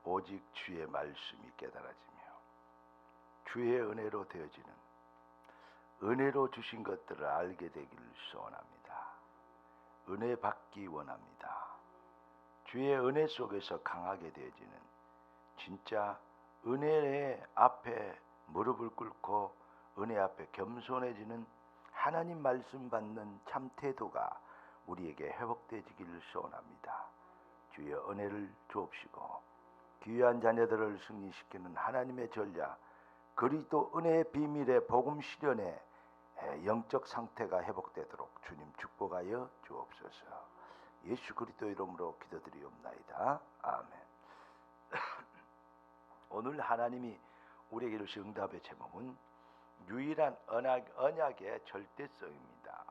오직 주의 말씀이 깨달아지며 주의 은혜로 되어지는 은혜로 주신 것들을 알게 되기를 소원합니다. 은혜 받기 원합니다. 주의 은혜 속에서 강하게 되어지는 진짜 은혜의 앞에 무릎을 꿇고 은혜 앞에 겸손해지는 하나님 말씀 받는 참 태도가 우리에게 회복되어지기를 소원합니다. 주의 은혜를 주옵시고 귀한 자녀들을 승리시키는 하나님의 전략 그리스도 은혜의 비밀의 복음 실현의 영적 상태가 회복되도록 주님 축복하여 주옵소서. 예수 그리스도 이름으로 기도드리옵나이다. 아멘. 오늘 하나님이 우리에게 주신 응답의 제목은 유일한 언약의 절대성입니다.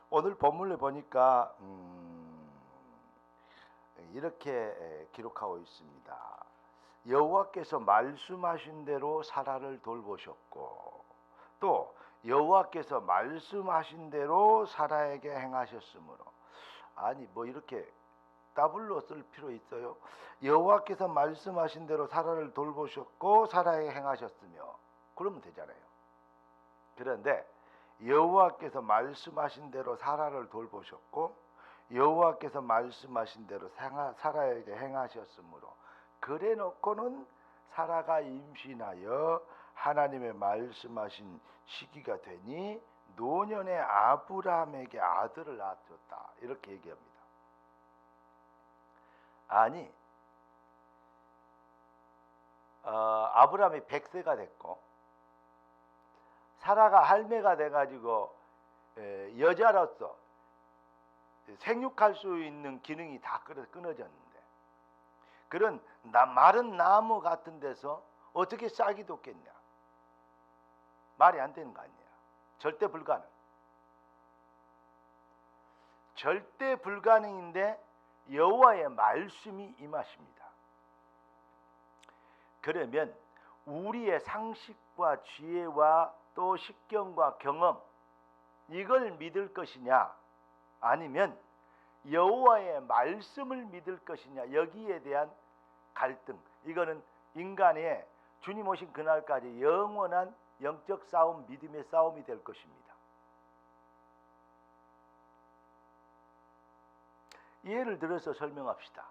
오늘 본문을 보니까 이렇게 기록하고 있습니다. 여호와께서 말씀하신 대로 사라를 돌보셨고 또 여호와께서 말씀하신 대로 사라에게 행하셨으므로 아니 뭐 이렇게 더블로 쓸 필요 있어요? 여호와께서 말씀하신 대로 사라를 돌보셨고 사라에게 행하셨으며 그러면 되잖아요. 그런데 여호와께서 말씀하신 대로 사라를 돌보셨고 여호와께서 말씀하신 대로 사라에게 행하셨으므로 그래 놓고는 사라가 임신하여 하나님의 말씀하신 시기가 되니 노년의 아브라함에게 아들을 낳았다 이렇게 얘기합니다. 아니 아브라함이 100세가 됐고 사라가 할매가 돼가지고 여자로서 생육할 수 있는 기능이 다 끊어졌는데 그런 마른 나무 같은 데서 어떻게 싹이 돋겠냐? 말이 안 되는 거 아니야. 절대 불가능. 절대 불가능인데 여호와의 말씀이 임하십니다. 그러면 우리의 상식과 지혜와 또 식견과 경험 이걸 믿을 것이냐 아니면 여호와의 말씀을 믿을 것이냐 여기에 대한 갈등 이거는 인간의 주님 오신 그날까지 영원한 영적 싸움 믿음의 싸움이 될 것입니다. 예를 들어서 설명합시다.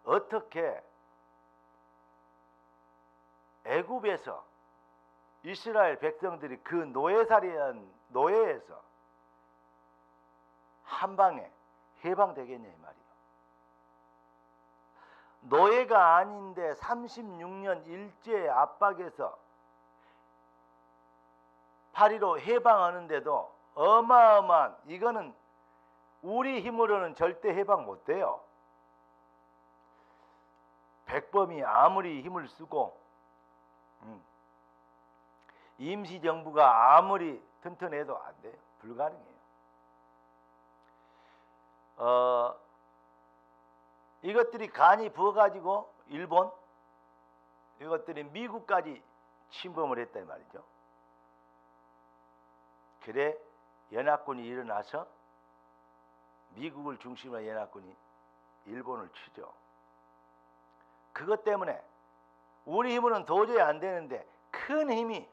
어떻게 애굽에서 이스라엘 백성들이 그 노예살이한 노예에서 한 방에 해방되겠냐 이 말이에요. 노예가 아닌데 36년 일제의 압박에서 파리로 해방하는데도 어마어마한 이거는 우리 힘으로는 절대 해방 못 돼요. 백범이 아무리 힘을 쓰고 임시정부가 아무리 튼튼해도 안 돼요. 불가능해요. 이것들이 간이 부어가지고 일본 이것들이 미국까지 침범을 했단 말이죠. 그래 연합군이 일어나서 미국을 중심으로 연합군이 일본을 치죠. 그것 때문에 우리 힘으로는 도저히 안 되는데 큰 힘이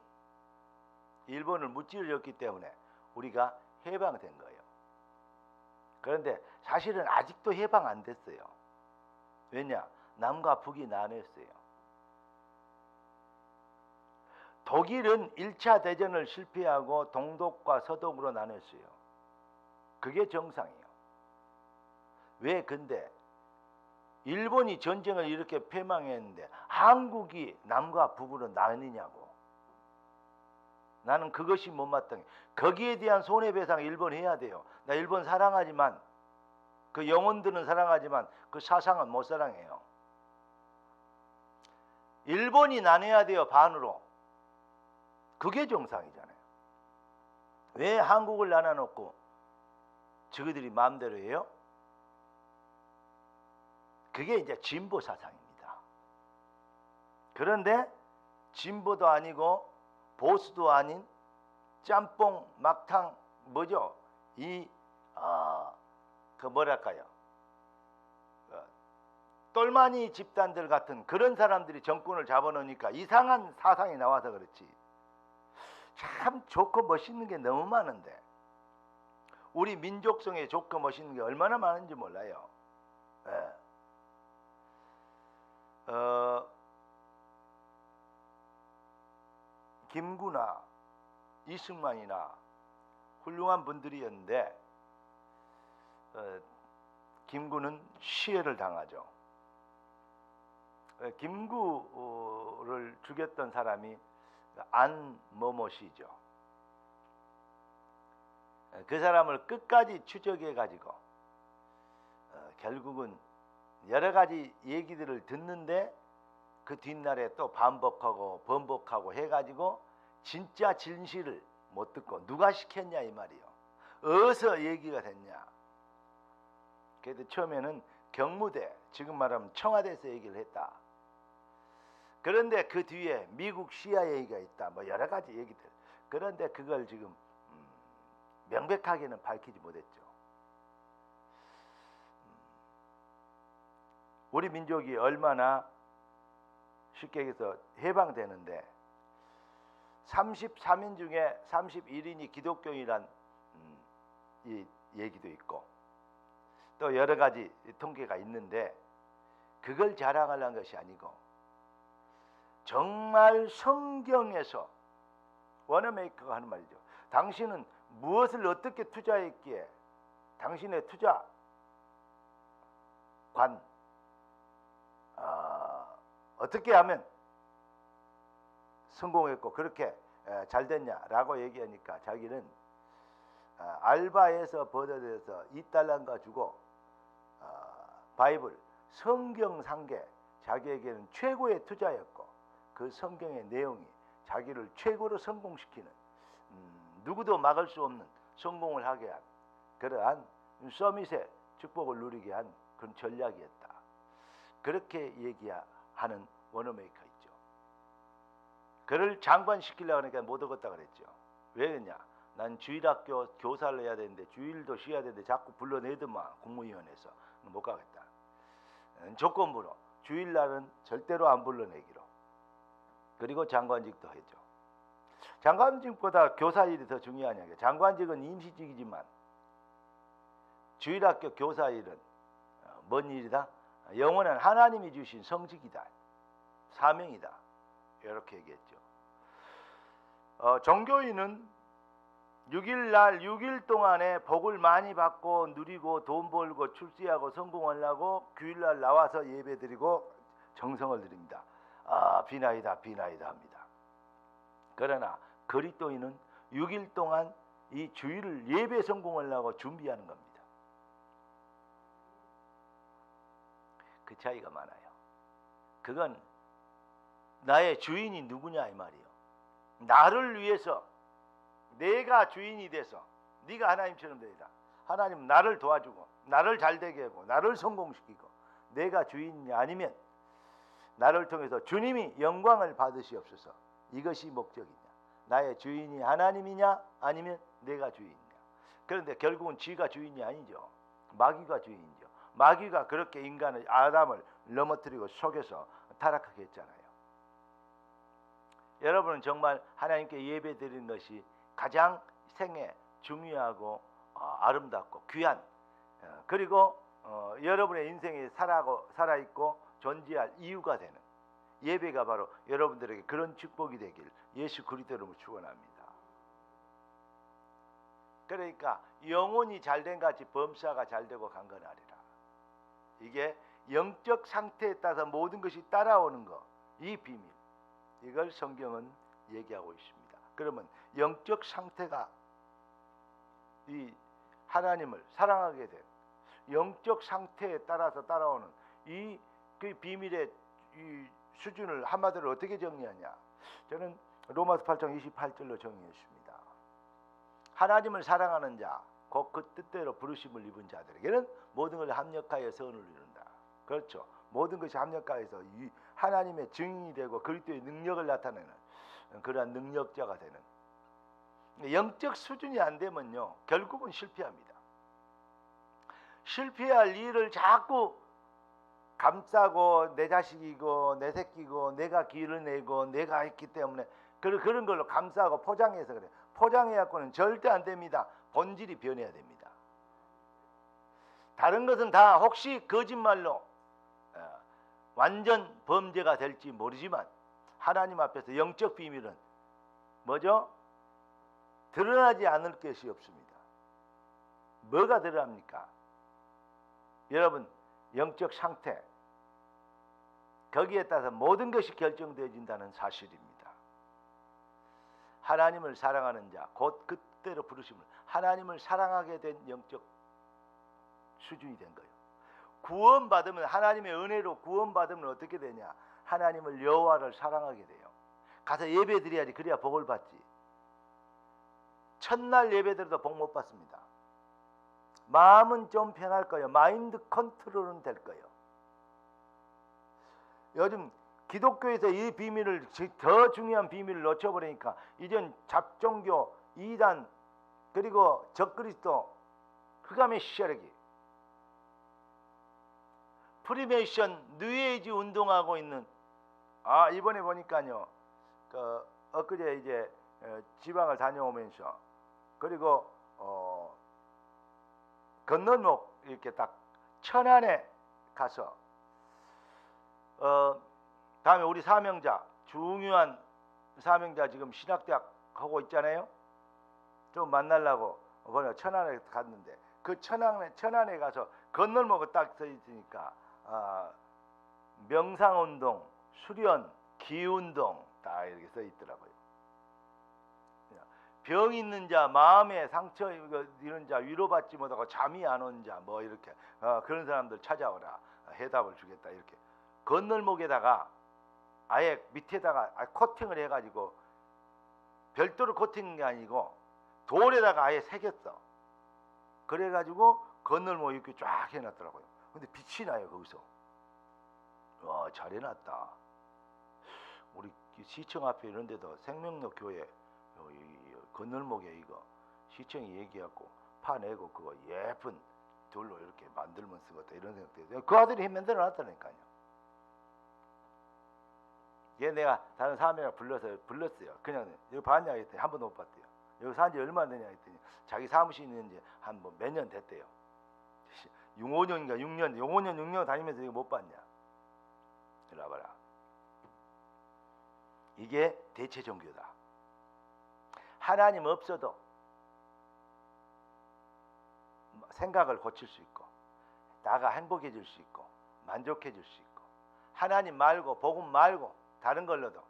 일본을 무찌르셨기 때문에 우리가 해방된 거예요. 그런데 사실은 아직도 해방 안 됐어요. 왜냐? 남과 북이 나뉘었어요. 독일은 1차 대전을 실패하고 동독과 서독으로 나눴어요. 그게 정상이에요. 왜 근데 일본이 전쟁을 이렇게 패망했는데 한국이 남과 북으로 나뉘냐고. 나는 그것이 못마땅해. 거기에 대한 손해배상 일본 해야 돼요. 나 일본 사랑하지만 그 영혼들은 사랑하지만 그 사상은 못 사랑해요. 일본이 나눠야 돼요. 반으로. 그게 정상이잖아요. 왜 한국을 나눠놓고 저희들이 마음대로 해요? 그게 이제 진보 사상입니다. 그런데 진보도 아니고 보수도 아닌 짬뽕 막탕 뭐죠? 그 뭐랄까요? 똘마니 집단들 같은 그런 사람들이 정권을 잡아놓으니까 이상한 사상이 나와서 그렇지. 참 좋고 멋있는 게 너무 많은데, 우리 민족성에 좋고 멋있는 게 얼마나 많은지 몰라요. 예. 김구나 이승만이나 훌륭한 분들이었는데, 김구는 시해를 당하죠. 김구를 죽였던 사람이 안머머씨죠. 그 사람을 끝까지 추적해 가지고 결국은 여러 가지 얘기들을 듣는데 그 뒷날에 또 반복하고 번복하고 해가지고 진짜 진실을 못 듣고 누가 시켰냐 이 말이요. 어디서 얘기가 됐냐. 그래도 처음에는 경무대, 지금 말하면 청와대에서 얘기를 했다. 그런데 그 뒤에 미국 CIA가 있다. 뭐 여러 가지 얘기들. 그런데 그걸 지금 명백하게는 밝히지 못했죠. 우리 민족이 얼마나 쉽게 얘기해서 해방되는데 33인 중에 31인이 기독교인이란 이 얘기도 있고 또 여러 가지 통계가 있는데, 그걸 자랑하려는 것이 아니고 정말 성경에서 워너메이커가 하는 말이죠. 당신은 무엇을 어떻게 투자했기에 당신의 투자관 어떻게 하면 성공했고 그렇게 잘 됐냐라고 얘기하니까 자기는 알바에서 버젓해서 $2가 주고 바이블 성경 산 게 자기에게는 최고의 투자였고, 그 성경의 내용이 자기를 최고로 성공시키는 누구도 막을 수 없는 성공을 하게 한 그러한 서밋의 축복을 누리게 한 그런 전략이었다. 그렇게 얘기하는 워너메이커 있죠. 그를 장관시키려고 하니까 못 얻었다 그랬죠. 왜 그러냐? 난 주일학교 교사를 해야 되는데 주일도 쉬어야 되는데 자꾸 불러내더만 국무위원회에서 못 가겠다. 조건부로 주일날은 절대로 안 불러내기로. 그리고 장관직도 했죠. 장관직보다 교사 일이 더 중요하냐. 장관직은 임시직이지만 주일학교 교사 일은 뭔 일이다? 영원한 하나님이 주신 성직이다. 사명이다. 이렇게 얘기했죠. 종교인은 6일날 6일 동안에 복을 많이 받고 누리고 돈 벌고 출세하고 성공하려고 주일날 나와서 예배드리고 정성을 드립니다. 비나이다 비나이다 합니다. 그러나 그리스도인은 6일 동안 이 주일을 예배 성공하려고 준비하는 겁니다. 그 차이가 많아요. 그건 나의 주인이 누구냐 이 말이에요. 나를 위해서 내가 주인이 돼서 네가 하나님처럼 되리라. 하나님은 나를 도와주고 나를 잘되게 하고 나를 성공시키고 내가 주인이 아니면 나를 통해서 주님이 영광을 받으시옵소서. 이것이 목적이냐. 나의 주인이 하나님이냐 아니면 내가 주인이냐. 그런데 결국은 지가 주인이 아니죠. 마귀가 주인이죠. 마귀가 그렇게 인간을 아담을 넘어뜨리고 속여서 타락하게 했잖아요. 여러분은 정말 하나님께 예배드리는 것이 가장 생애 중요하고 아름답고 귀한 그리고 여러분의 인생에 살아있고 존재할 이유가 되는 예배가 바로 여러분들에게 그런 축복이 되길 예수 그리스도로 축원합니다. 그러니까 영혼이 잘된 같이 범사가 잘되고 강건하리라. 이게 영적 상태에 따라서 모든 것이 따라오는 거, 이 비밀, 이걸 성경은 얘기하고 있습니다. 그러면 영적 상태가 이 하나님을 사랑하게 된 영적 상태에 따라서 따라오는 이 그 비밀의 이 수준을 한마디로 어떻게 정리하냐? 저는 로마서 8장 28절로 정리했습니다. 하나님을 사랑하는 자, 곧 그 뜻대로 부르심을 입은 자들에게는 모든 걸 합력하여 선을 이룬다. 그렇죠. 모든 것이 합력하여서 이 하나님의 증인이 되고 그리스도의 능력을 나타내는 그러한 능력자가 되는. 영적 수준이 안 되면요 결국은 실패합니다. 실패할 일을 자꾸 감싸고 내 자식이고 내 새끼고 내가 기를 내고 내가 했기 때문에 그런 걸로 감싸고 포장해서 그래. 포장해갖고는 절대 안 됩니다. 본질이 변해야 됩니다. 다른 것은 다 혹시 거짓말로 완전 범죄가 될지 모르지만 하나님 앞에서 영적 비밀은 뭐죠? 드러나지 않을 것이 없습니다. 뭐가 드러납니까? 여러분 영적 상태, 거기에 따라서 모든 것이 결정되어진다는 사실입니다. 하나님을 사랑하는 자, 곧 그때로 부르심을 하나님을 사랑하게 된 영적 수준이 된 거예요. 구원받으면, 하나님의 은혜로 구원받으면 어떻게 되냐? 하나님을, 여호와를 사랑하게 돼요. 가서 예배 드려야지. 그래야 복을 받지. 첫날 예배 드려도 복 못 받습니다. 마음은 좀 편할 거예요. 마인드 컨트롤은 될 거예요. 요즘 기독교에서 이 비밀을, 더 중요한 비밀을 놓쳐버리니까 이젠 잡종교, 이단, 그리고 적그리스도, 흑암의 시절기, 프리메이션, 뉴에이지 운동하고 있는, 이번에 보니까요, 엊그제 이제 지방을 다녀오면서, 그리고 건너목 이렇게 딱 천안에 가서 다음에 우리 사명자, 중요한 사명자 지금 신학대학 하고 있잖아요. 좀 만나려고 이번에 천안에 갔는데, 그 천안에 가서 건널목에 딱 서 있으니까 명상운동, 수련, 기운동 다 이렇게 써 있더라고요. 병 있는 자, 마음에 상처 입은 자, 위로받지 못하고 잠이 안 온 자, 뭐 이렇게 그런 사람들 찾아오라, 해답을 주겠다. 이렇게 건널목에다가 아예 밑에다가 코팅을 해가지고, 별도로 코팅한 게 아니고 돌에다가 아예 새겼어. 그래가지고 건널목 이렇게 쫙 해놨더라고요. 근데 빛이 나요 거기서. 와, 잘 해놨다. 우리 시청 앞에 이런 데도 생명력 교회 건널목에 이거 시청이 얘기하고 파내고 그거 예쁜 돌로 이렇게 만들면 쓰겠다, 이런 생각도. 그 아들이 만들어 놨다니까요. 얘 내가 다른 사람이랑 불렀어요. 그냥 여기 봤냐 했더니 한 번도 못 봤대요. 여기 산 지 얼마나 되냐 했더니 자기 사무실에 있는지 한 뭐 몇 년 됐대요. 5년인가 6년, 5년 6년 다니면서 이거 못 봤냐. 이리 와봐라. 이게 대체 종교다. 하나님 없어도 생각을 고칠 수 있고, 나가 행복해질 수 있고, 만족해질 수 있고, 하나님 말고 복음 말고 다른 걸로도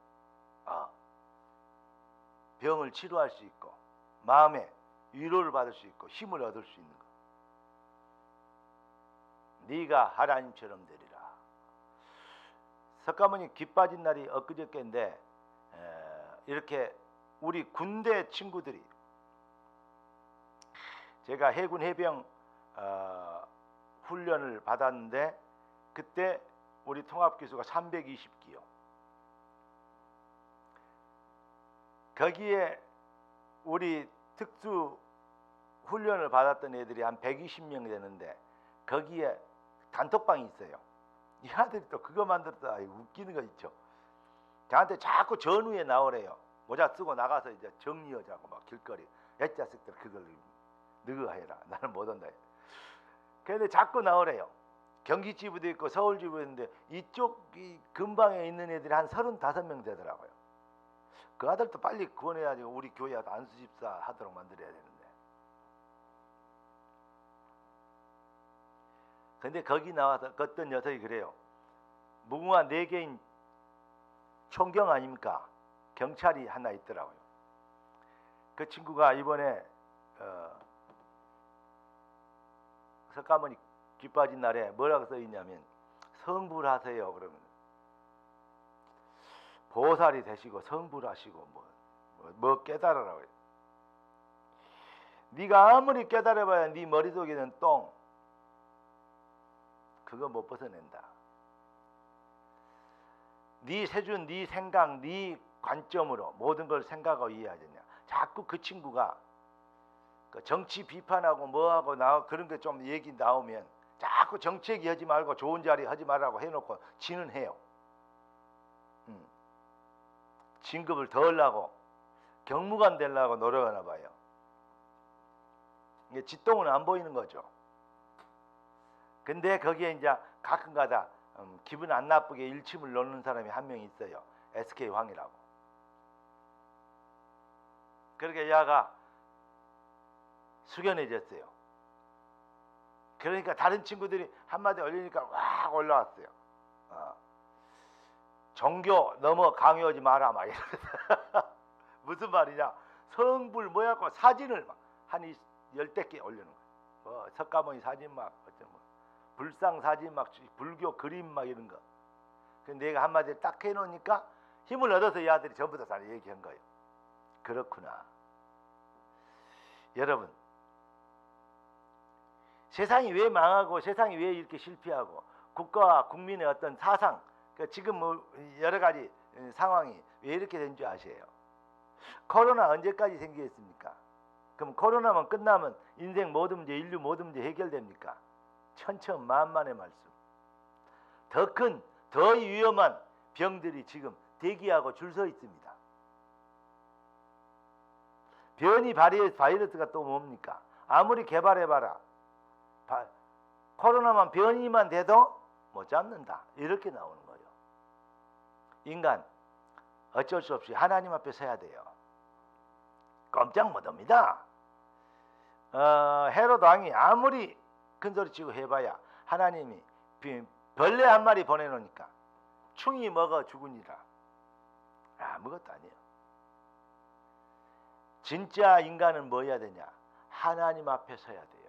병을 치료할 수 있고, 마음에 위로를 받을 수 있고, 힘을 얻을 수 있는 것. 네가 하나님처럼 되리라. 석가모니 귀 빠진 날이 엊그저께인데, 이렇게 우리 군대 친구들이, 제가 해군 해병 훈련을 받았는데, 그때 우리 통합기수가 320기요. 거기에 우리 특수 훈련을 받았던 애들이 한 120명 되는데, 거기에 단톡방이 있어요. 이 아들이 또 그거 만들었다. 웃기는 거 있죠. 저한테 자꾸 전후에 나오래요. 모자 쓰고 나가서 이제 정리하자고 막 길거리. 애자식들 그걸 너가 해라. 나는 못 한다. 그런데 자꾸 나오래요. 경기지부도 있고 서울지부도 있는데, 이쪽 이 근방에 있는 애들이 한 35명 되더라고요. 그 아들도 빨리 구원해야지 우리 교회 안수집사 하도록 만들어야 되는데. 근데 거기 나와서 어떤 녀석이 그래요. 무궁화 4개인 총경 아닙니까? 경찰이 하나 있더라고요. 그 친구가 이번에 석가모니 귀 빠진 날에 뭐라고 써 있냐면, 성불하세요. 그러면 보살이 되시고 성불하시고 뭐 깨달으라고 해요. 네가 아무리 깨달아봐야 네 머릿속에는 똥, 그거 못 벗어낸다. 네 세준, 네 생각, 네 관점으로 모든 걸 생각하고 이해하느냐. 자꾸 그 친구가 그 정치 비판하고 뭐하고 그런 게 좀 얘기 나오면 자꾸 정치 얘기하지 말고 좋은 자리 하지 말라고 해놓고 지는 해요. 진급을 더 하려고 경무관 되려고 노력하나 봐요. 이게 지똥은 안 보이는 거죠. 근데 거기에 이제 가끔가다 기분 안 나쁘게 일침을 놓는 사람이 한 명 있어요. SK 황이라고. 그렇게 야가 숙연해졌어요. 그러니까 다른 친구들이 한마디 올리니까 막 올라왔어요. 종교 너무 강요하지 마라 막 이러면서 무슨 말이냐, 성불 뭐야고 사진을 막 한 10대 개 올리는 거예요. 석가모니 사진 막 어쩌면 불상 사진 막 불교 그림 막 이런 거. 근데 내가 한마디 딱 해놓으니까 힘을 얻어서 이 아들이 전부 다 얘기한 거예요. 그렇구나. 여러분, 세상이 왜 망하고 세상이 왜 이렇게 실패하고 국가와 국민의 어떤 사상, 지금 뭐 여러 가지 상황이 왜 이렇게 된 줄 아세요? 코로나 언제까지 생기겠습니까? 그럼 코로나만 끝나면 인생 모든 문제, 인류 모든 문제 해결됩니까? 천천만만의 말씀. 더 큰, 더 위험한 병들이 지금 대기하고 줄 서 있습니다. 변이 바이러스가 또 뭡니까? 아무리 개발해봐라. 코로나만 변이만 돼도 못 잡는다. 이렇게 나오는 거예요. 인간 어쩔 수 없이 하나님 앞에 서야 돼요. 꼼짝 못합니다. 헤롯 왕이 아무리 큰소리치고 해봐야 하나님이 벌레 한 마리 보내놓으니까 충이 먹어 죽으니라. 아무것도 아니에요. 진짜 인간은 뭐 해야 되냐? 하나님 앞에 서야 돼요.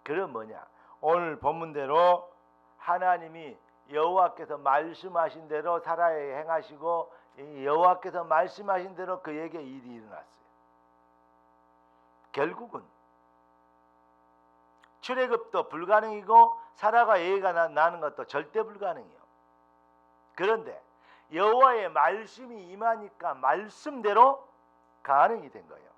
그럼 뭐냐? 오늘 본문대로 하나님이 여호와께서 말씀하신 대로 살아야 행하시고 여호와께서 말씀하신 대로 그에게 일이 일어났어요. 결국은 출애굽도 불가능이고 사라가 애가 나는 것도 절대 불가능해요. 그런데 여호와의 말씀이 임하니까 말씀대로 가능이 된 거예요.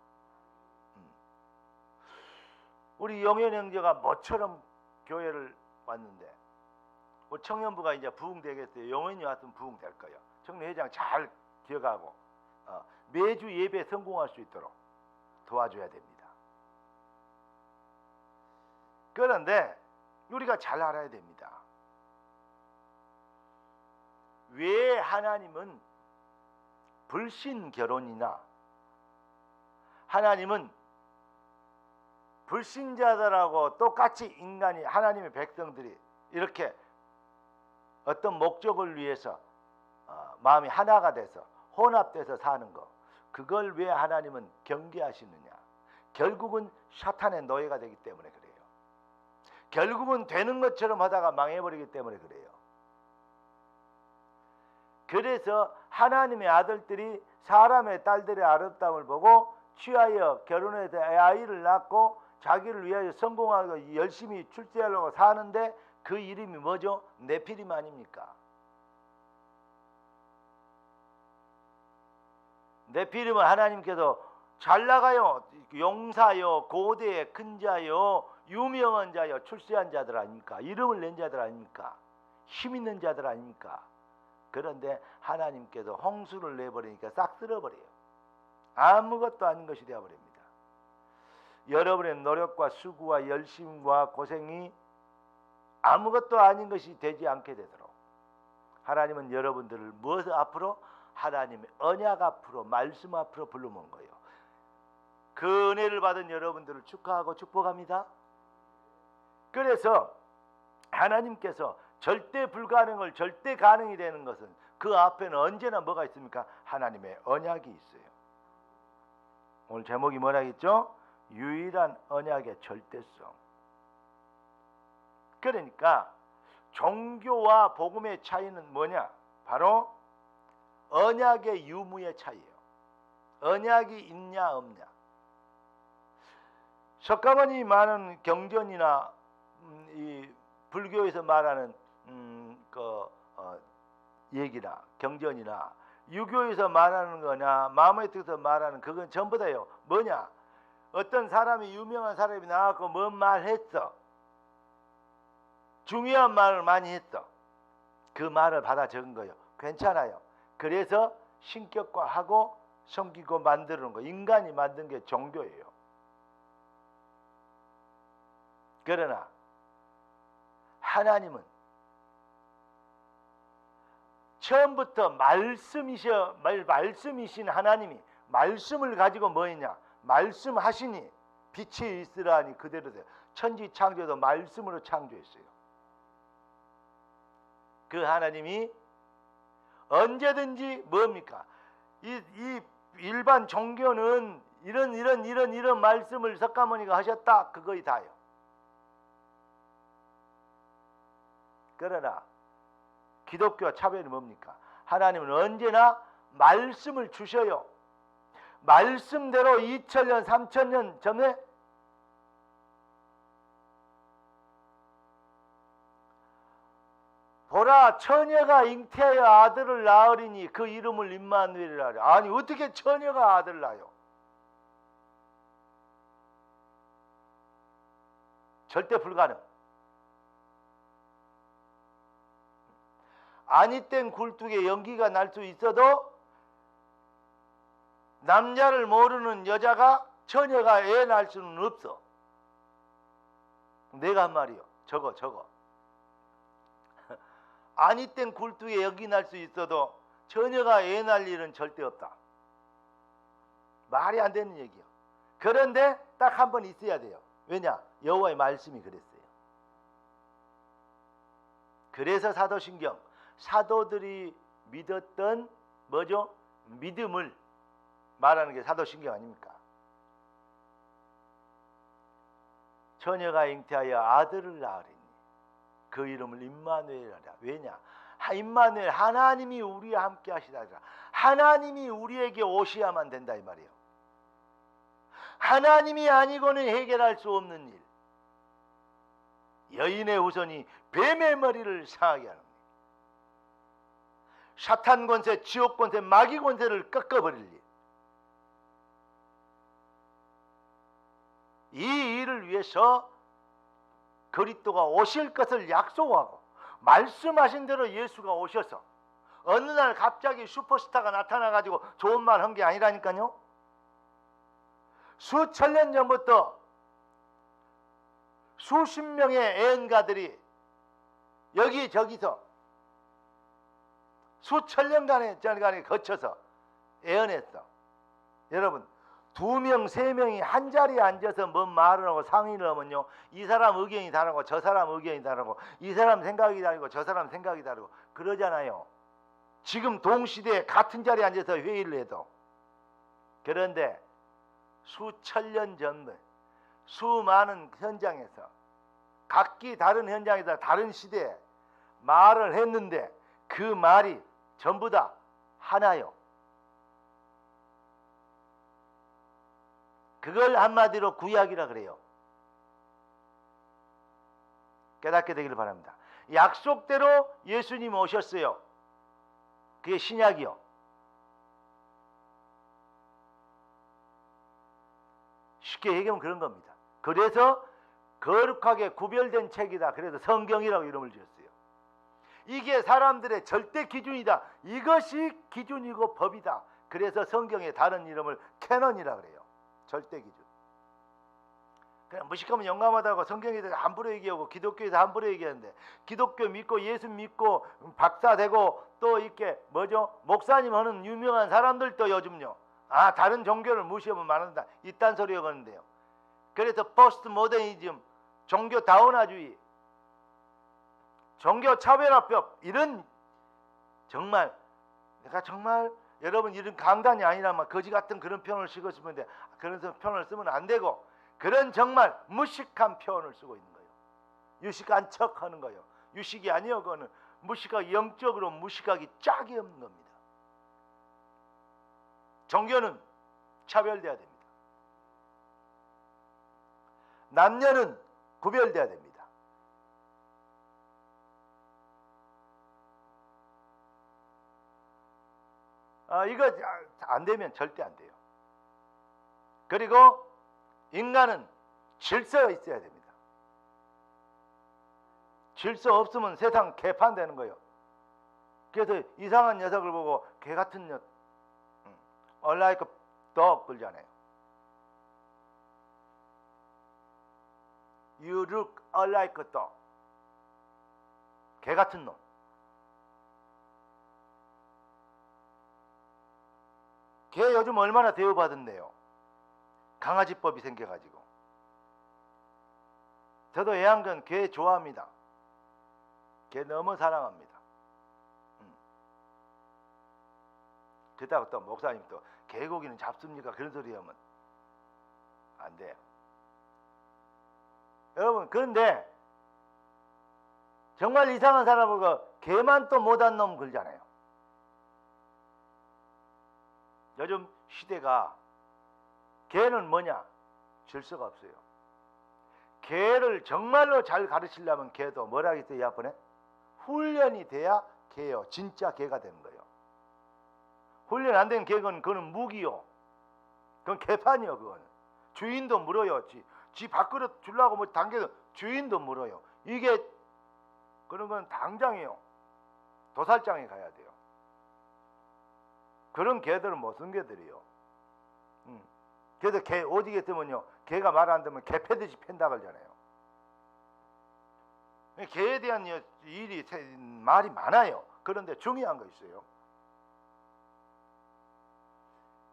우리 영현 형제가 모처럼 교회를 왔는데 우리 청년부가 이제 부흥되겠어요. 영현이 왔으면 부흥될 거예요. 청년회장 잘 기억하고 매주 예배 성공할 수 있도록 도와줘야 됩니다. 그런데 우리가 잘 알아야 됩니다. 왜 하나님은 불신 결혼이나 하나님은 불신자들하고 똑같이 인간이 하나님의 백성들이 이렇게 어떤 목적을 위해서 마음이 하나가 돼서 혼합돼서 사는 거, 그걸 왜 하나님은 경계하시느냐? 결국은 사탄의 노예가 되기 때문에 그래요. 결국은 되는 것처럼 하다가 망해버리기 때문에 그래요. 그래서 하나님의 아들들이 사람의 딸들의 아름다움을 보고 취하여 결혼해서 아이를 낳고 자기를 위하여 성공하고 열심히 출세하려고 사는데 그 이름이 뭐죠? 네피림 아닙니까? 네피림은 하나님께서 잘 나가요, 용사요, 고대의 큰 자요, 유명한 자요, 출세한 자들 아닙니까? 이름을 낸 자들 아닙니까? 힘 있는 자들 아닙니까? 그런데 하나님께서 홍수를 내버리니까 싹 쓸어버려요. 아무것도 아닌 것이 되어버립니다. 여러분의 노력과 수고와 열심과 고생이 아무것도 아닌 것이 되지 않게 되도록 하나님은 여러분들을 무엇 앞으로? 하나님의 언약 앞으로, 말씀 앞으로 불러모은 거예요. 그 은혜를 받은 여러분들을 축하하고 축복합니다. 그래서 하나님께서 절대 불가능을 절대 가능이 되는 것은 그 앞에는 언제나 뭐가 있습니까? 하나님의 언약이 있어요. 오늘 제목이 뭐라겠죠? 유일한 언약의 절대성. 그러니까 종교와 복음의 차이는 뭐냐? 바로 언약의 유무의 차이예요. 언약이 있냐 없냐. 석가모니 말하는 경전이나 이 불교에서 말하는 얘기나 경전이나 유교에서 말하는 거나 마음의 뜻에서 말하는 그건 전부 다요. 뭐냐? 어떤 사람이 유명한 사람이 나와서 뭔 말 했어. 중요한 말을 많이 했어. 그 말을 받아 적은 거예요. 괜찮아요. 그래서 신격화하고 섬기고 만드는 거, 인간이 만든 게 종교예요. 그러나 하나님은 처음부터 말씀이신 하나님이 말씀을 가지고 뭐 했냐? 말씀하시니 빛이 있으라 하니 그대로 돼요. 천지 창조도 말씀으로 창조했어요. 그 하나님이 언제든지 뭡니까? 이 일반 종교는 이런 말씀을 석가모니가 하셨다. 그거이 다요. 그러나 기독교와 차별이 뭡니까? 하나님은 언제나 말씀을 주셔요. 말씀대로 2000년, 3000년 전에 보라 처녀가 잉태하여 아들을 낳으리니 그 이름을 임마누엘이라 하려. 아니 어떻게 처녀가 아들을 낳아요? 절대 불가능. 아니 땐 굴뚝에 연기가 날 수 있어도 남자를 모르는 여자가 처녀가 애 낳을 수는 없어. 내가 한 말이요. 저거. 아니 땐 굴뚝에 연기 날 수 있어도 처녀가 애 낳을 일은 절대 없다. 말이 안 되는 얘기요. 그런데 딱 한 번 있어야 돼요. 왜냐? 여호와의 말씀이 그랬어요. 그래서 사도신경, 사도들이 믿었던 뭐죠? 믿음을 말하는 게 사도신경 아닙니까? 처녀가 잉태하여 아들을 낳으리니 그 이름을 임마누엘이라. 왜냐? 임마누엘, 하나님이 우리와 함께 하시다. 하나님이 우리에게 오셔야만 된다 이 말이에요. 하나님이 아니고는 해결할 수 없는 일. 여인의 후손이 뱀의 머리를 상하게 하는, 사탄 권세, 지옥 권세, 마귀 권세를 꺾어버릴 일. 이 일을 위해서 그리스도가 오실 것을 약속하고 말씀하신 대로 예수가 오셔서 어느 날 갑자기 슈퍼스타가 나타나가지고 좋은 말 한 게 아니라니까요. 수천 년 전부터 수십 명의 애언가들이 여기저기서 수천 년간에 거쳐서 애언했어. 여러분 2명, 3명이 한 자리에 앉아서 뭔 말을 하고 상의를 하면요, 이 사람 의견이 다르고 저 사람 의견이 다르고 이 사람 생각이 다르고 저 사람 생각이 다르고 그러잖아요. 지금 동시대에 같은 자리에 앉아서 회의를 해도. 그런데 수천 년 전 수많은 현장에서 각기 다른 현장에서 다른 시대에 말을 했는데 그 말이 전부 다 하나요. 그걸 한마디로 구약이라 그래요. 깨닫게 되기를 바랍니다. 약속대로 예수님 오셨어요. 그게 신약이요. 쉽게 얘기하면 그런 겁니다. 그래서 거룩하게 구별된 책이다. 그래서 성경이라고 이름을 지었어요. 이게 사람들의 절대 기준이다. 이것이 기준이고 법이다. 그래서 성경의 다른 이름을 캐논이라 그래요. 절대 기준. 그냥 무식하면 영감하다고 성경에 대해서 함부로 얘기하고 기독교에서 함부로 얘기하는데, 기독교 믿고 예수 믿고 박사 되고 또 이렇게 뭐죠? 목사님 하는 유명한 사람들도 요즘요, 다른 종교를 무시하면 말한다, 이딴 소리 하는데요. 그래서 포스트 모더니즘, 종교 다원화주의, 종교 차별화법, 이런 정말 내가 정말 여러분 이런 강단이 아니라면 거지 같은 그런 표현을 쓰고 싶은데 그런 표현을 쓰면 안 되고, 그런 정말 무식한 표현을 쓰고 있는 거예요. 유식한 척하는 거예요. 유식이 아니요, 그거는 무식하기, 영적으로 무식하기 짝이 없는 겁니다. 종교는 차별돼야 됩니다. 남녀는 구별돼야 됩니다. 이거 안 되면 절대 안 돼요. 그리고 인간은 질서가 있어야 됩니다. 질서 없으면 세상 개판되는 거예요. 그래서 이상한 녀석을 보고 개 같은 녀석, like a dog 그러잖아요. You look like a dog. 개 같은 놈. 개 요즘 얼마나 대우받은데요. 강아지법이 생겨가지고. 저도 애완견 개 좋아합니다. 개 너무 사랑합니다. 그렇다고 또 목사님 또 개고기는 잡습니까? 그런 소리 하면 안 돼요. 여러분, 그런데 정말 이상한 사람은 개만 또 못한 놈 걸잖아요. 요즘 시대가 개는 뭐냐? 질서가 없어요. 개를 정말로 잘 가르치려면 개도 뭐라 했어요? 이 앞번에 훈련이 돼야 개요. 진짜 개가 되는 거예요. 훈련 안 된 개는 그거는 무기요. 그건 개판이요. 그거는 주인도 물어요. 지 밥그릇 주려고 뭐 당겨도 주인도 물어요. 이게 그런 건 당장이요. 도살장에 가야 돼요. 그런 개들은 못쓴 개들이요. 그래서 개 오지게 뜨면요, 개가 말 안 듣면 개 패듯이 팬다 그러잖아요. 개에 대한 일이 말이 많아요. 그런데 중요한 거 있어요.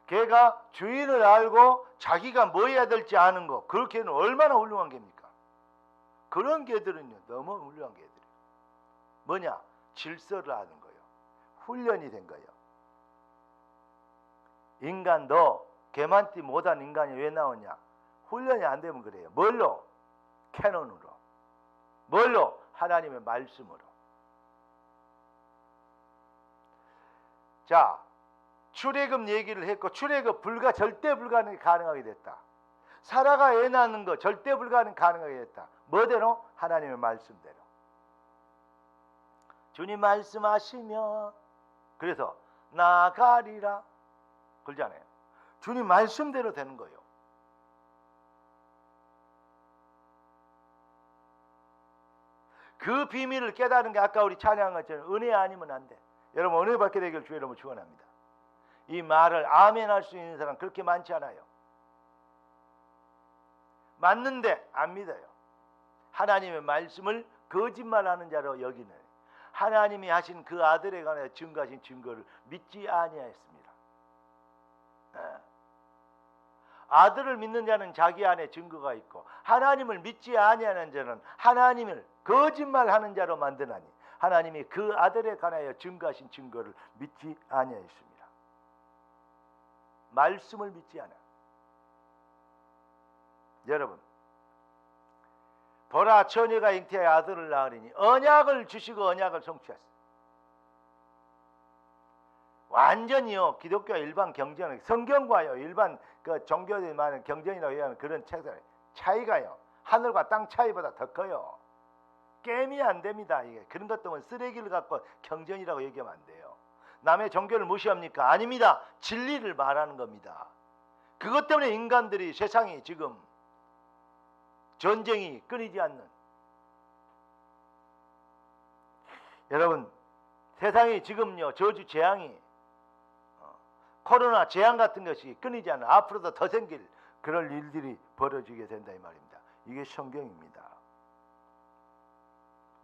개가 주인을 알고 자기가 뭐 해야 될지 아는 거, 그 개는 얼마나 훌륭한 개입니까? 그런 개들은요, 너무 훌륭한 개들이에요. 뭐냐? 질서를 아는 거예요. 훈련이 된 거예요. 인간도 개만띠 못한 인간이 왜 나오냐? 훈련이 안 되면 그래요. 뭘로? 캐논으로. 뭘로? 하나님의 말씀으로. 자, 출애굽 얘기를 했고, 출애굽 절대 불가능이 가능하게 됐다. 사라가 애 낳는 거 절대 불가능 가능하게 됐다. 뭐대로? 하나님의 말씀대로. 주님 말씀하시면 그래서 나가리라 그러잖아요. 주님 말씀대로 되는 거예요. 그 비밀을 깨달은 게 아까 우리 찬양한 것처럼 은혜 아니면 안 돼. 여러분, 은혜 받게 되길 주의 이름으로 축원합니다. 이 말을 아멘 할 수 있는 사람 그렇게 많지 않아요. 맞는데 안 믿어요. 하나님의 말씀을 거짓말하는 자로 여기는, 하나님이 하신 그 아들에 관하여 증거하신 증거를 믿지 아니하였습니다. 아들을 믿는 자는 자기 안에 증거가 있고, 하나님을 믿지 아니하는 자는 하나님을 거짓말하는 자로 만드나니 하나님이 그 아들에 관하여 증거하신 증거를 믿지 아니하였습니다. 말씀을 믿지 않아. 여러분, 보라 처녀가 잉태하여 아들을 낳으리니 언약을 주시고 언약을 성취하시고. 완전히요, 기독교 일반 경전, 성경과요 일반 그 종교들이 많은 경전이라고 얘기하는 그런 책들 차이가요, 하늘과 땅 차이보다 더 커요. 게임이 안 됩니다. 이게 그런 것 때문에 쓰레기를 갖고 경전이라고 얘기하면 안 돼요. 남의 종교를 무시합니까? 아닙니다. 진리를 말하는 겁니다. 그것 때문에 인간들이, 세상이 지금 전쟁이 끊이지 않는, 여러분, 세상이 지금요 저주 재앙이 코로나 재앙 같은 것이 끊이지 않는, 앞으로도 더 생길 그럴 일들이 벌어지게 된다 이 말입니다. 이게 성경입니다.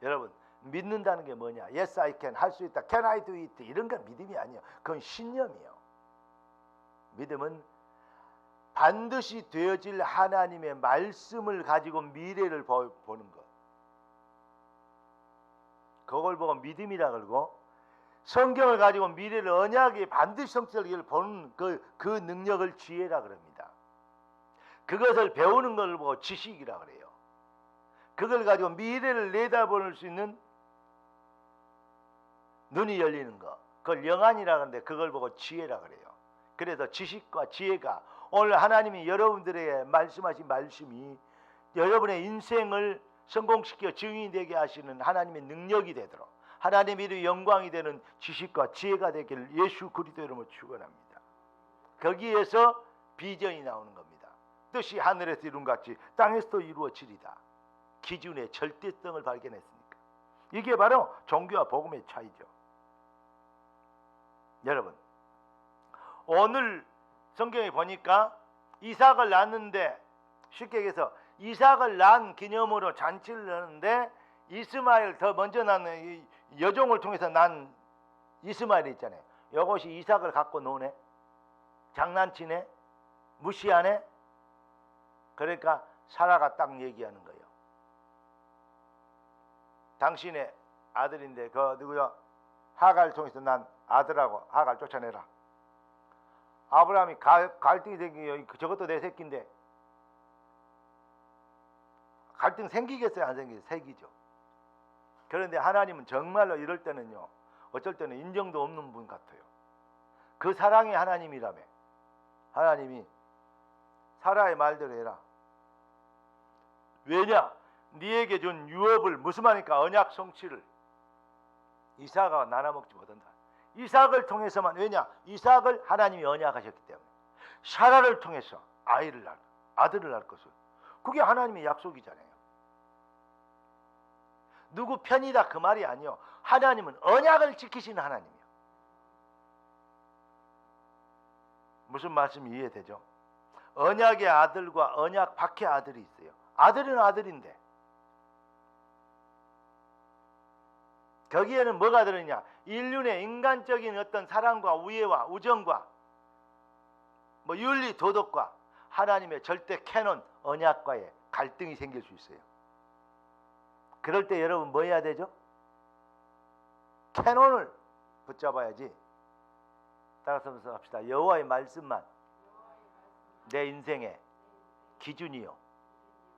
여러분, 믿는다는 게 뭐냐? Yes, I can, 할 수 있다. Can I do it? 이런 건 믿음이 아니에요. 그건 신념이에요. 믿음은 반드시 되어질 하나님의 말씀을 가지고 미래를 보는 것. 그걸 보고 믿음이라 그러고, 성경을 가지고 미래를 언약이 반드시 성취되기를 보는 그 능력을 지혜라 그럽니다. 그것을 배우는 걸 보고 지식이라 그래요. 그걸 가지고 미래를 내다볼 수 있는 눈이 열리는 것, 그걸 영안이라 그러는데 그걸 보고 지혜라 그래요. 그래서 지식과 지혜가 오늘 하나님이 여러분들에게 말씀하신 말씀이 여러분의 인생을 성공시켜 증인이 되게 하시는 하나님의 능력이 되도록, 하나님의 이름의 영광이 되는 지식과 지혜가 되기를 예수 그리스도 이름으로 축원합니다. 거기에서 비전이 나오는 겁니다. 뜻이 하늘에서 이룬 같이 땅에서도 이루어지리다. 기준의 절대성을 발견했으니까. 이게 바로 종교와 복음의 차이죠. 여러분, 오늘 성경에 보니까 이삭을 낳는데, 쉽게 얘기해서 이삭을 낳은 기념으로 잔치를 하는데, 이스마엘 더 먼저 낳은 여종을 통해서 난 이스마엘이 있잖아요. 이것이 이삭을 갖고 노네, 장난치네, 무시하네. 그러니까 사라가 딱 얘기하는 거예요. 당신의 아들인데 그 누구야? 하갈을 통해서 난 아들하고 하갈 쫓아내라. 아브라함이 갈등이 생기요. 저것도 내 새끼인데. 갈등 생기겠어요? 안 생기겠어요? 생기죠. 그런데 하나님은 정말로 이럴 때는요, 어쩔 때는 인정도 없는 분 같아요. 그 사랑의 하나님이라며. 하나님이 사라의 말대로 해라. 왜냐? 네에게 준 유업을, 무슨 말입니까? 언약 성취를 이삭과 나눠 먹지 못한다. 이삭을 통해서만. 왜냐? 이삭을 하나님이 언약하셨기 때문에. 사라를 통해서 아들을 낳을 것을. 그게 하나님의 약속이잖아요. 누구 편이다 그 말이 아니요. 하나님은 언약을 지키시는 하나님이요. 무슨 말씀이 이해되죠? 언약의 아들과 언약 밖의 아들이 있어요. 아들은 아들인데 거기에는 뭐가 들어있냐? 인륜의 인간적인 어떤 사랑과 우애와 우정과 윤리 도덕과 하나님의 절대 캐논 언약과의 갈등이 생길 수 있어요. 그럴 때 여러분 뭐 해야 되죠? 캐논을 붙잡아야지. 따라서 합시다. 여호와의 말씀만 내 인생의 기준이요,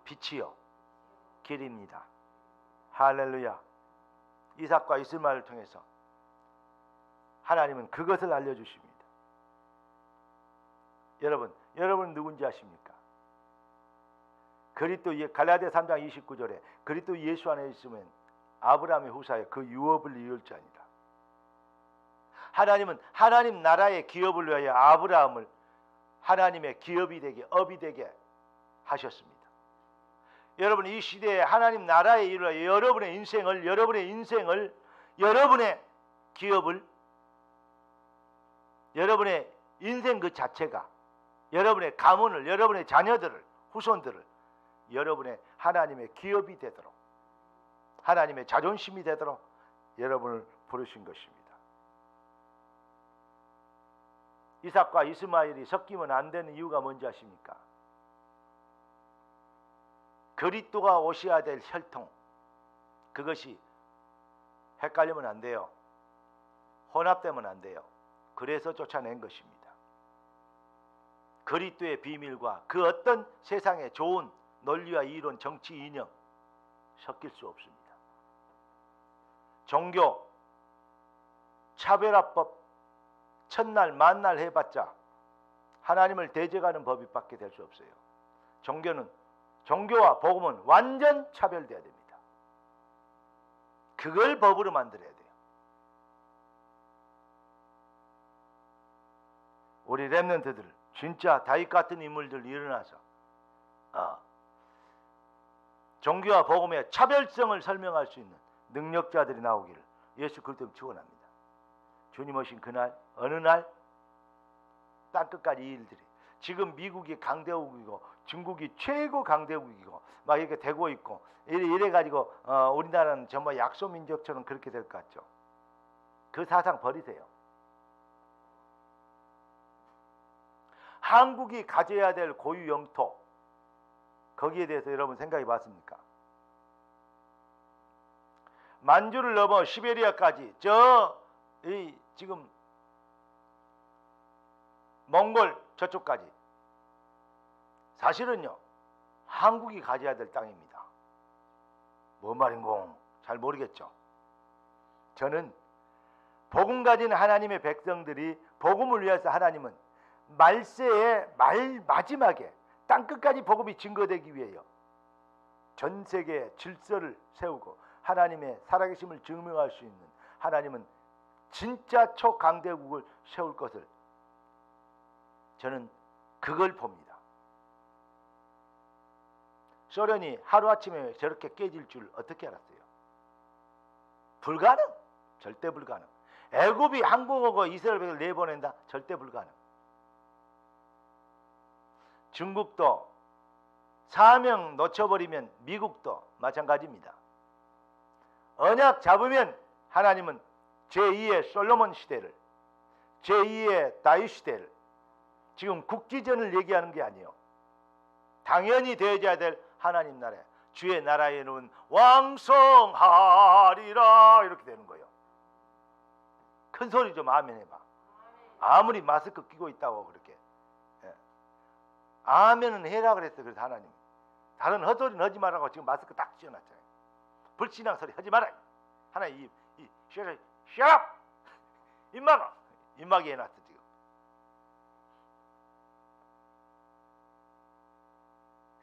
빛이요, 길입니다. 할렐루야. 이삭과 이스마엘을 통해서 하나님은 그것을 알려주십니다. 여러분 누군지 아십니까? 그리스도 갈라디아 3장 29절에 그리스도 예수 안에 있으면 아브라함의 후사에 그 유업을 이을 자니라. 하나님은 하나님 나라의 기업을 위하여 아브라함을 하나님의 기업이 되게, 업이 되게 하셨습니다. 여러분, 이 시대에 하나님 나라의 일을 위하여 여러분의 인생을, 여러분의 기업을, 여러분의 인생 그 자체가, 여러분의 가문을, 여러분의 자녀들을, 후손들을 여러분의 하나님의 기업이 되도록, 하나님의 자존심이 되도록 여러분을 부르신 것입니다. 이삭과 이스마엘이 섞이면 안 되는 이유가 뭔지 아십니까? 그리스도가 오셔야 될 혈통, 그것이 헷갈리면 안 돼요. 혼합되면 안 돼요. 그래서 쫓아낸 것입니다. 그리스도의 비밀과 그 어떤 세상의 좋은 논리와 이론, 정치, 이념 섞일 수 없습니다. 종교, 차별화법, 첫날 만날 해봤자 하나님을 대적하는 법밖에 될 수 없어요. 종교와 복음은 완전 차별돼야 됩니다. 그걸 법으로 만들어야 돼요. 우리 렘넌트들, 진짜 다윗 같은 인물들 일어나서 종교와 복음의 차별성을 설명할 수 있는 능력자들이 나오기를 예수 그리스도로 축원합니다. 주님 오신 그날, 어느 날 땅끝까지 이 일들이, 지금 미국이 강대국이고 중국이 최고 강대국이고 막 이렇게 되고 있고 이래 가지고 우리나라는 정말 약소민족처럼 그렇게 될 것 같죠. 그 사상 버리세요. 한국이 가져야 될 고유 영토, 거기에 대해서 여러분 생각해 봤습니까? 만주를 넘어 시베리아까지 지금 몽골 저쪽까지 사실은요 한국이 가져야 될 땅입니다. 뭔 말인고 잘 모르겠죠. 저는 복음 가진 하나님의 백성들이 복음을 위해서 하나님은 말세의 마지막에 땅끝까지 복음이 증거되기 위해요 전 세계에 질서를 세우고 하나님의 살아계심을 증명할 수 있는, 하나님은 진짜 초강대국을 세울 것을 저는 그걸 봅니다. 소련이 하루아침에 저렇게 깨질 줄 어떻게 알았어요? 불가능. 절대 불가능. 애굽이 항복하고 이스라엘 백성을 내보낸다? 절대 불가능. 중국도 사명 놓쳐버리면 미국도 마찬가지입니다. 언약 잡으면 하나님은 제2의 솔로몬 시대를, 제2의 다윗 시대를, 지금 국지전을 얘기하는 게 아니에요. 당연히 되어야 될 하나님 나라, 주의 나라에는 왕성하리라, 이렇게 되는 거예요. 큰 소리 좀 아멘 해봐. 아무리 마스크 끼고 있다고 그렇게. 아멘은 해라 그랬어. 그래서 하나님, 다른 헛소리는 하지 말라고 지금 마스크 딱 씌워놨잖아요. 불신앙 소리 하지 마라. 하나님 shut up! 입막이 해놨어 지금.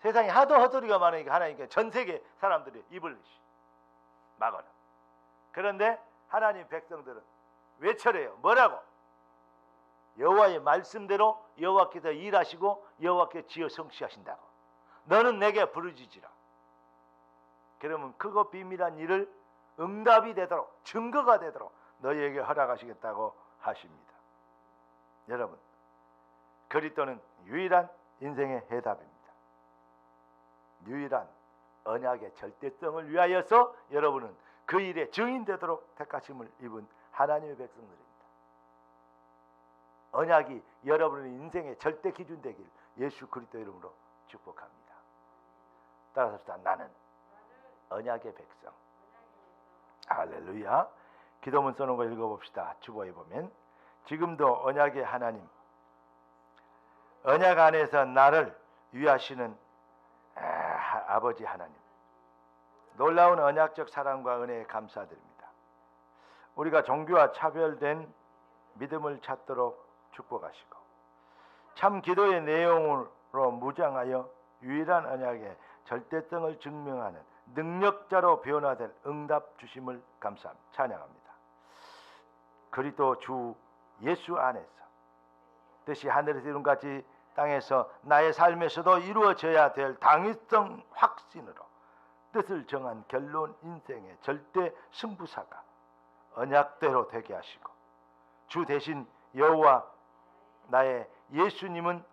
세상에 하도 헛소리가 많으니까 하나님께 전 세계 사람들이 입을 막아라. 그런데 하나님 백성들은 외쳐래요. 뭐라고? 여호와의 말씀대로 여호와께서 일하시고 여호와께 지어 성취하신다고. 너는 내게 부르짖으라. 그러면 크고 비밀한 일을 응답이 되도록, 증거가 되도록 너희에게 허락하시겠다고 하십니다. 여러분, 그리스도는 유일한 인생의 해답입니다. 유일한 언약의 절대성을 위하여서 여러분은 그 일에 증인되도록 택하심을 입은 하나님의 백성들입니다. 언약이 여러분의 인생의 절대 기준 되길 예수 그리스도 이름으로 축복합니다. 따라서 합시다. 나는 언약의 백성. 할렐루야. 기도문 써놓은 거 읽어봅시다. 주보에 보면 지금도 언약의 하나님, 언약 안에서 나를 위하시는 아버지 하나님, 놀라운 언약적 사랑과 은혜에 감사드립니다. 우리가 종교와 차별된 믿음을 찾도록 축복하시고 참 기도의 내용으로 무장하여 유일한 언약의 절대성을 증명하는 능력자로 변화될 응답 주심을 감사합니다. 찬양합니다. 그리스도 주 예수 안에서 뜻이 하늘에서 이룬 같이 땅에서 나의 삶에서도 이루어져야 될 당위성 확신으로 뜻을 정한 결론 인생의 절대 승부사가 언약대로 되게 하시고 주 대신 여호와 나의 예수님은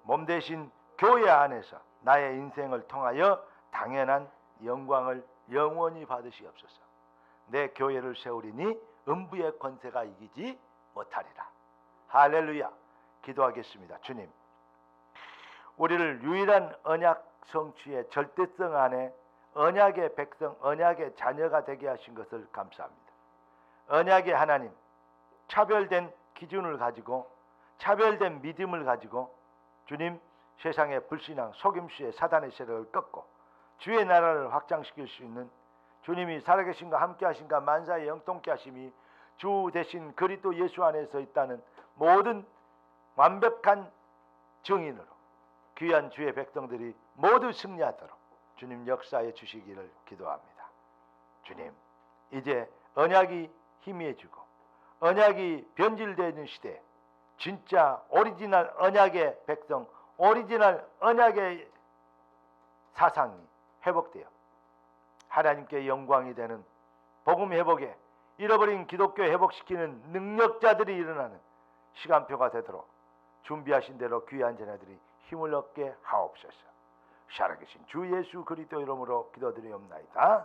몸 대신 교회 안에서 나의 인생을 통하여 당연한 영광을 영원히 받으시옵소서. 내 교회를 세우리니 음부의 권세가 이기지 못하리라. 할렐루야. 기도하겠습니다. 주님, 우리를 유일한 언약 성취의 절대성 안에 언약의 백성, 언약의 자녀가 되게 하신 것을 감사합니다. 언약의 하나님, 차별된 기준을 가지고 차별된 믿음을 가지고 주님, 세상의 불신앙, 속임수의 사단의 세력을 꺾고 주의 나라를 확장시킬 수 있는 주님이 살아계신과 함께하신가 만사의 영통케 하심이 주 대신 그리스도 예수 안에서 있다는 모든 완벽한 증인으로 귀한 주의 백성들이 모두 승리하도록 주님 역사해 주시기를 기도합니다. 주님, 이제 언약이 희미해지고 언약이 변질되는 시대에 진짜 오리지널 언약의 백성, 오리지널 언약의 사상이 회복되어 하나님께 영광이 되는 복음 회복에 잃어버린 기독교 회복시키는 능력자들이 일어나는 시간표가 되도록 준비하신 대로 귀한 자녀들이 힘을 얻게 하옵소서. 살아계신 주 예수 그리스도 이름으로 기도드리옵나이다.